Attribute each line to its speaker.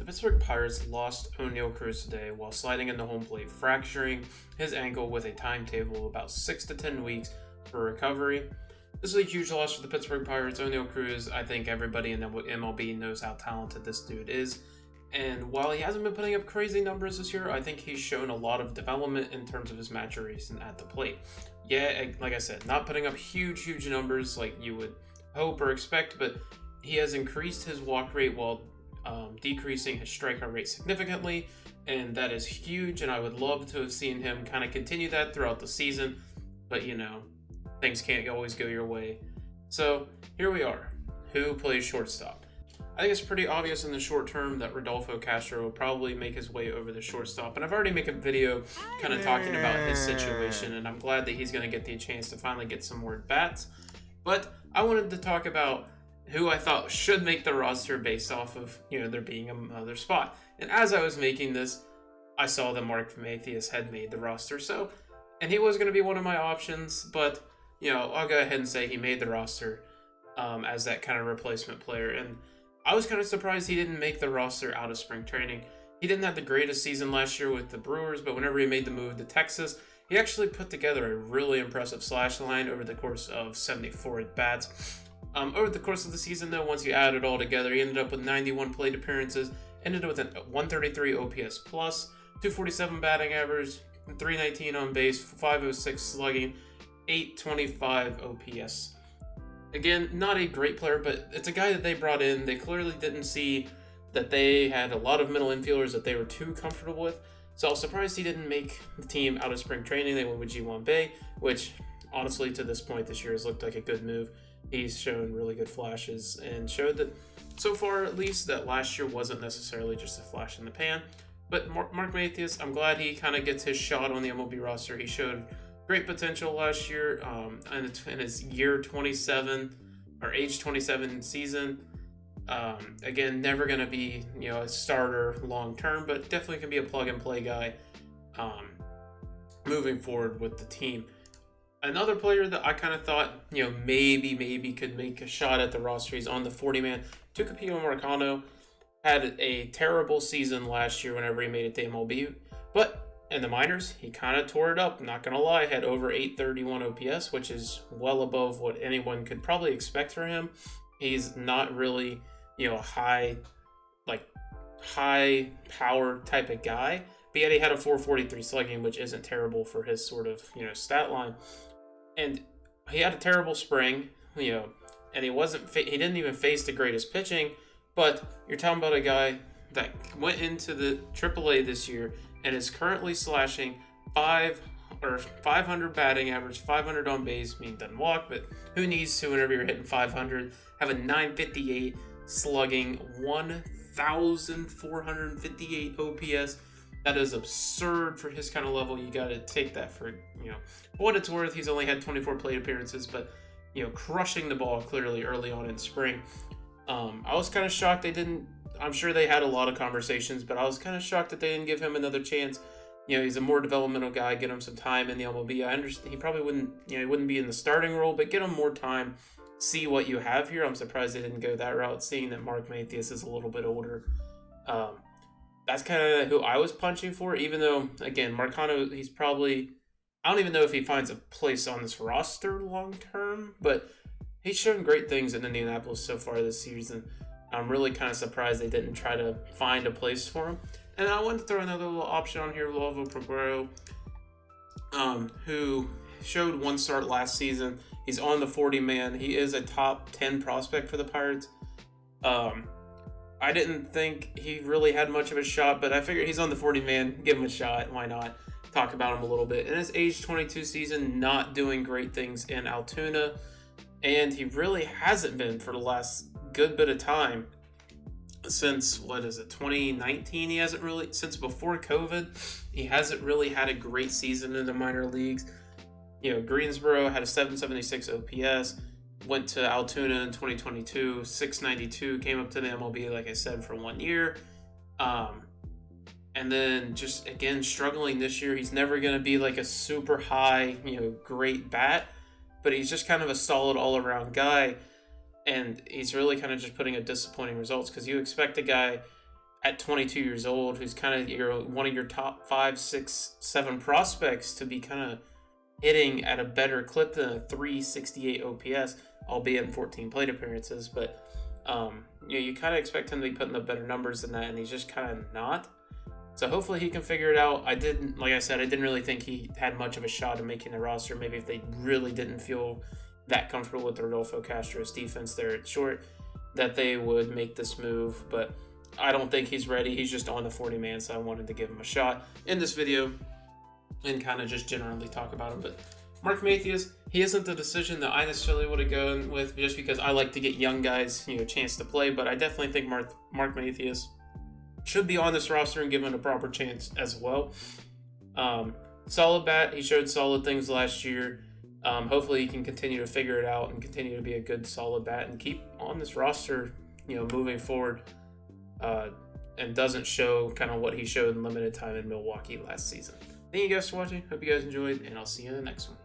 Speaker 1: Pittsburgh Pirates lost Oneil Cruz today while sliding into home plate, fracturing his ankle with a timetable of about 6 to 10 weeks for recovery. This is a huge loss for the Pittsburgh Pirates. Oneil Cruz, I think everybody in MLB knows how talented this dude is. And while he hasn't been putting up crazy numbers this year, I think he's shown a lot of development in terms of his maturation at the plate. Yeah, like I said, not putting up huge numbers like you would hope or expect, but he has increased his walk rate while decreasing his strikeout rate significantly, and that is huge, and I would love to have seen him kind of continue that throughout the season, but things can't always go your way. So here we are. Who plays shortstop? I think it's pretty obvious in the short term that Rodolfo Castro will probably make his way over the shortstop, and I've already made a video kind of talking about his situation, and I'm glad that he's going to get the chance to finally get some more at-bats. But I wanted to talk about who I thought should make the roster based off of, there being another spot. And as I was making this, I saw that Mark Mathias had made the roster, and he was going to be one of my options, but, I'll go ahead and say he made the roster as that kind of replacement player. And I was kind of surprised he didn't make the roster out of spring training. He didn't have the greatest season last year with the Brewers, but whenever he made the move to Texas, he actually put together a really impressive slash line over the course of 74 at-bats. Over the course of the season, though, once you add it all together, he ended up with 91 plate appearances, ended up with a 133 OPS plus, 247 batting average, 319 on base, 506 slugging, 825 OPS. Again, not a great player, but it's a guy that they brought in. They clearly didn't see that they had a lot of middle infielders that they were too comfortable with. So I was surprised he didn't make the team out of spring training. They went with Ji-hwan Bae, which honestly to this point this year has looked like a good move. He's shown really good flashes and showed that, so far at least, that last year wasn't necessarily just a flash in the pan. But Mark Mathias, I'm glad he kind of gets his shot on the MLB roster. He showed great potential last year in his year 27 or age 27 season. Again, never going to be a starter long term, but definitely can be a plug and play guy moving forward with the team. Another player that I kind of thought, maybe could make a shot at the roster. He's on the 40-man. Tucupita Marcano had a terrible season last year whenever he made it to MLB. But in the minors, he kind of tore it up. Not going to lie, had over 831 OPS, which is well above what anyone could probably expect for him. He's not really, high power type of guy. But yet he had a 443 slugging, which isn't terrible for his sort of, stat line. And he had a terrible spring, and he didn't even face the greatest pitching, but you're talking about a guy that went into the AAA this year and is currently slashing 500 batting average, 500 on base, doesn't walk, but who needs to whenever you're hitting 500, have a 958 slugging, 1,458 OPS. That is absurd for his kind of level. You got to take that for, what it's worth. He's only had 24 plate appearances, but, crushing the ball clearly early on in spring. I was kind of shocked they didn't. I'm sure they had a lot of conversations, but I was kind of shocked that they didn't give him another chance. He's a more developmental guy. Get him some time in the MLB. I understand he probably wouldn't, he wouldn't be in the starting role, but get him more time. See what you have here. I'm surprised they didn't go that route, seeing that Mark Mathias is a little bit older. That's kind of who I was punching for, even though, again, Marcano, he's probably, I don't even know if he finds a place on this roster long term, but he's shown great things in Indianapolis so far this season. I'm really kind of surprised they didn't try to find a place for him. And I wanted to throw another little option on here, Lovo Progrero, who showed one start last season. He's on the 40-man. He is a top 10 prospect for the Pirates. I didn't think he really had much of a shot, but I figured he's on the 40-man. Give him a shot. Why not? Talk about him a little bit. In his age 22 season, not doing great things in Altoona, and he really hasn't been for the last good bit of time. Since, 2019? He hasn't really, since before COVID, he hasn't really had a great season in the minor leagues. Greensboro had a 776 OPS. Went to Altoona in 2022, 692, came up to the MLB, like I said, for 1 year. And then just, again, struggling this year. He's never going to be like a super high, great bat, but he's just kind of a solid all-around guy. And he's really kind of just putting up disappointing results because you expect a guy at 22 years old, who's kind of one of your top 5, 6, 7 prospects to be kind of hitting at a better clip than a 368 OPS, albeit in 14 plate appearances. But you kind of expect him to be putting up better numbers than that, and he's just kind of not. So hopefully he can figure it out. Like I said, I didn't really think he had much of a shot at making the roster. Maybe if they really didn't feel that comfortable with Rodolfo Castro's defense there at short, that they would make this move. But I don't think he's ready. He's just on the 40-man, so I wanted to give him a shot in this video and kind of just generally talk about him. But Mark Matthews, he isn't the decision that I necessarily would have gone with, just because I like to get young guys, a chance to play. But I definitely think Mark Matthews should be on this roster and given a proper chance as well. Solid bat. He showed solid things last year. Hopefully he can continue to figure it out and continue to be a good solid bat and keep on this roster, moving forward, and doesn't show kind of what he showed in limited time in Milwaukee last season. Thank you guys for watching. Hope you guys enjoyed, and I'll see you in the next one.